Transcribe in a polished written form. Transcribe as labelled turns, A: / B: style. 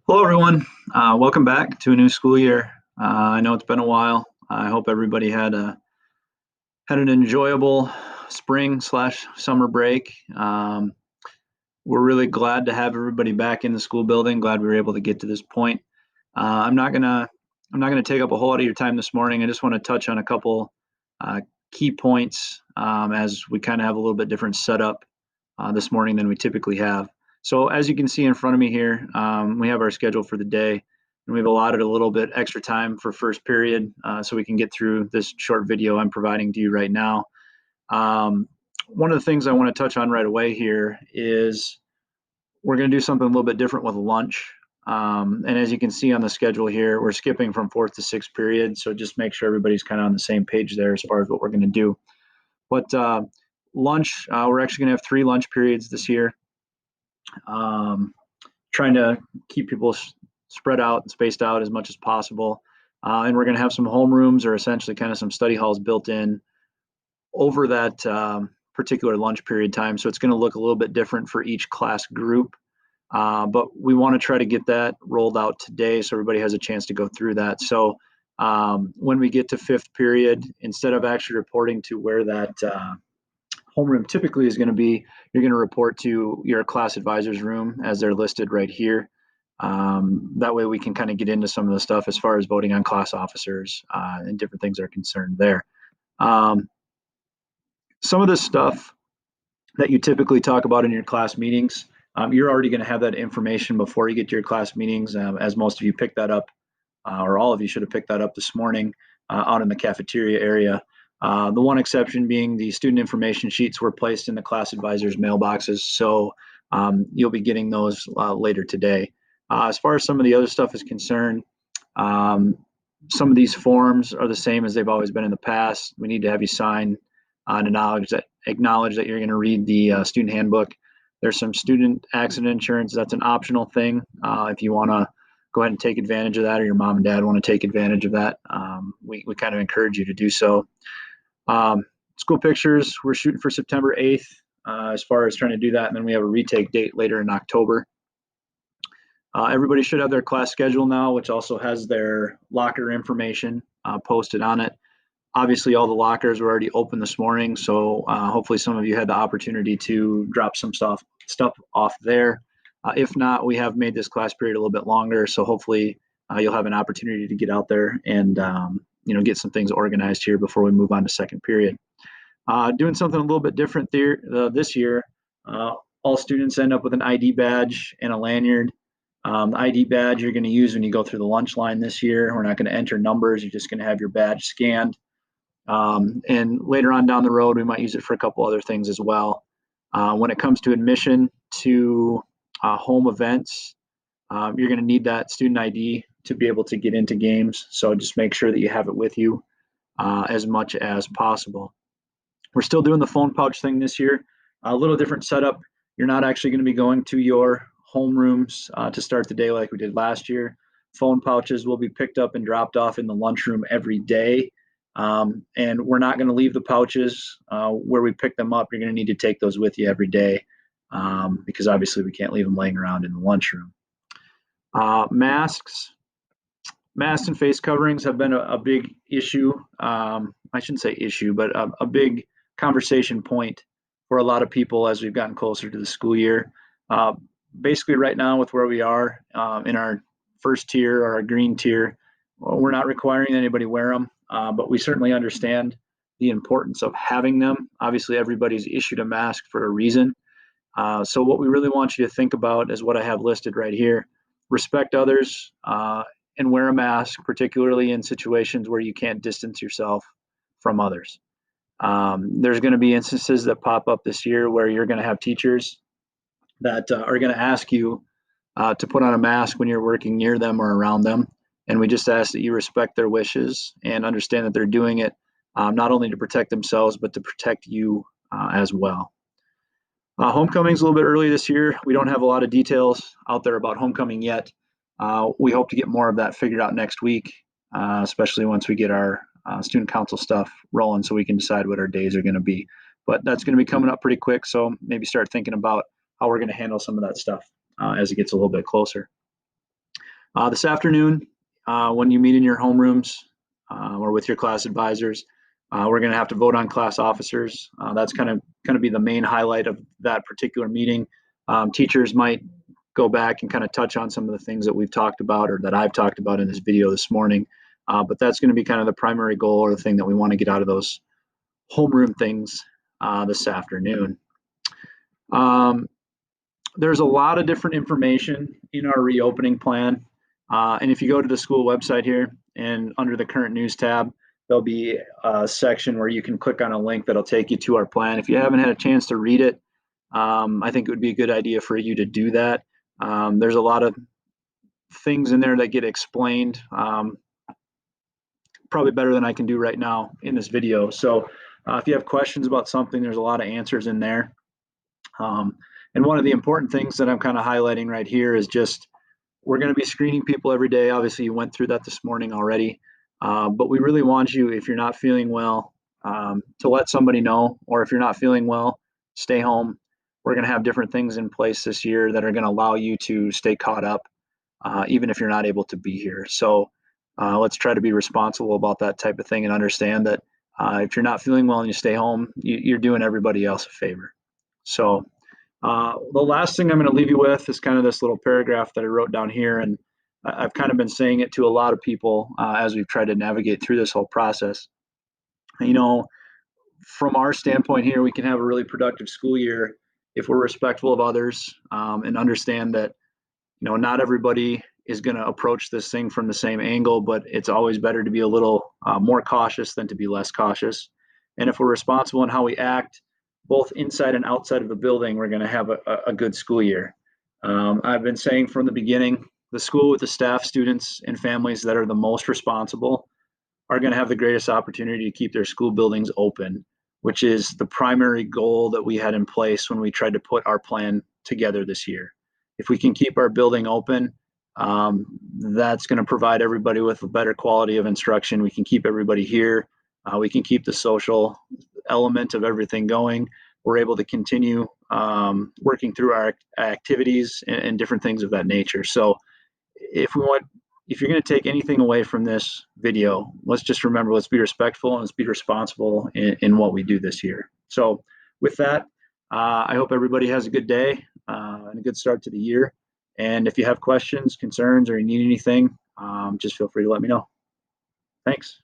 A: Hello, everyone. Welcome back to a new school year. I know it's been a while. I hope everybody had an enjoyable spring slash summer break. We're really glad to have everybody back in the school building. Glad we were able to get to this point. I'm not gonna take up a whole lot of your time this morning. I just want to touch on a couple uh, key points as we kind of have a little bit different setup this morning than we typically have. So as you can see in front of me here, we have our schedule for the day, and we've allotted a little bit extra time for first period so we can get through this short video I'm providing to you right now. One of the things I want to touch on right away here is we're going to do something a little bit different with lunch. And as you can see on the schedule here, we're skipping from fourth to sixth period. So just make sure everybody's kind of on the same page there as far as what we're going to do. But lunch, we're actually going to have 3 lunch periods this year. Trying to keep people spread out and spaced out as much as possible. And we're going to have some homerooms, or essentially kind of some study halls built in over that particular lunch period time. So it's going to look a little bit different for each class group. But we want to try to get that rolled out today so everybody has a chance to go through that. So when we get to fifth period, instead of actually reporting to where that homeroom typically is going to be, you're going to report to your class advisor's room as they're listed right here. That way we can kind of get into some of the stuff as far as voting on class officers and different things are concerned there. Some of the stuff that you typically talk about in your class meetings, you're already going to have that information before you get to your class meetings, as most of you picked that up, or all of you should have picked that up this morning out in the cafeteria area. The one exception being the student information sheets were placed in the class advisors' mailboxes, so you'll be getting those later today. As far as some of the other stuff is concerned, some of these forms are the same as they've always been in the past. We need to have you sign and acknowledge that you're going to read the student handbook. There's some student accident insurance. That's an optional thing. If you want to go ahead and take advantage of that, or your mom and dad want to take advantage of that, we kind of encourage you to do so. School pictures, we're shooting for September 8th as far as trying to do that, and then we have a retake date later in October. Everybody should have their class schedule now, which also has their locker information posted on it. Obviously, all the lockers were already open this morning, so hopefully some of you had the opportunity to drop some stuff off there. If not, we have made this class period a little bit longer, so hopefully you'll have an opportunity to get out there and get some things organized here before we move on to second period. Doing something a little bit different there this year. All students end up with an ID badge and a lanyard. The ID badge you're going to use when you go through the lunch line this year. We're not going to enter numbers. You're just going to have your badge scanned. And later on down the road, we might use it for a couple other things as well. When it comes to admission to home events, you're going to need that student ID to be able to get into games. So just make sure that you have it with you as much as possible. We're still doing the phone pouch thing this year. A little different setup. You're not actually going to be going to your homerooms to start the day like we did last year. Phone pouches will be picked up and dropped off in the lunchroom every day. And we're not going to leave the pouches where we pick them up. You're going to need to take those with you every day because obviously we can't leave them laying around in the lunchroom. Masks and face coverings have been a big issue. I shouldn't say issue, but a big conversation point for a lot of people as we've gotten closer to the school year. Basically right now with where we are in our first tier or our green tier, we're not requiring anybody wear them, but we certainly understand the importance of having them. Obviously everybody's issued a mask for a reason. So what we really want you to think about is what I have listed right here. Respect others and wear a mask, particularly in situations where you can't distance yourself from others. There's going to be instances that pop up this year where you're going to have teachers that are going to ask you to put on a mask when you're working near them or around them. And we just ask that you respect their wishes and understand that they're doing it not only to protect themselves, but to protect you as well. Homecoming's a little bit early this year. We don't have a lot of details out there about homecoming yet. We hope to get more of that figured out next week, especially once we get our student council stuff rolling so we can decide what our days are going to be. But that's going to be coming up pretty quick, so maybe start thinking about how we're going to handle some of that stuff as it gets a little bit closer. This afternoon, when you meet in your homerooms or with your class advisors, we're going to have to vote on class officers. That's kind of going to be the main highlight of that particular meeting. Teachers might go back and kind of touch on some of the things that we've talked about or that I've talked about in this video this morning. But that's going to be kind of the primary goal or the thing that we want to get out of those homeroom things this afternoon. There's a lot of different information in our reopening plan. And if you go to the school website here and under the current news tab, there'll be a section where you can click on a link that'll take you to our plan. If you haven't had a chance to read it, I think it would be a good idea for you to do that. There's a lot of things in there that get explained, probably better than I can do right now in this video. So if you have questions about something, there's a lot of answers in there. And one of the important things that I'm kind of highlighting right here is just, we're going to be screening people every day. Obviously, you went through that this morning already, but we really want you, if you're not feeling well, to let somebody know, or if you're not feeling well, stay home. We're going to have different things in place this year that are going to allow you to stay caught up, even if you're not able to be here. So let's try to be responsible about that type of thing and understand that if you're not feeling well and you stay home, you're doing everybody else a favor. So the last thing I'm going to leave you with is kind of this little paragraph that I wrote down here, and I've kind of been saying it to a lot of people as we've tried to navigate through this whole process. You know, from our standpoint here, we can have a really productive school year if we're respectful of others and understand that, you know, not everybody is going to approach this thing from the same angle, but it's always better to be a little more cautious than to be less cautious. And if we're responsible in how we act, both inside and outside of the building, we're going to have a good school year. I've been saying from the beginning, the school with the staff, students, and families that are the most responsible are going to have the greatest opportunity to keep their school buildings open, which is the primary goal that we had in place when we tried to put our plan together this year. If we can keep our building open, that's going to provide everybody with a better quality of instruction. We can keep everybody here. We can keep the social element of everything going. We're able to continue working through our activities and different things of that nature. So if you're going to take anything away from this video, let's just remember, let's be respectful and let's be responsible in what we do this year. So with that, I hope everybody has a good day and a good start to the year. And if you have questions, concerns, or you need anything, just feel free to let me know. Thanks.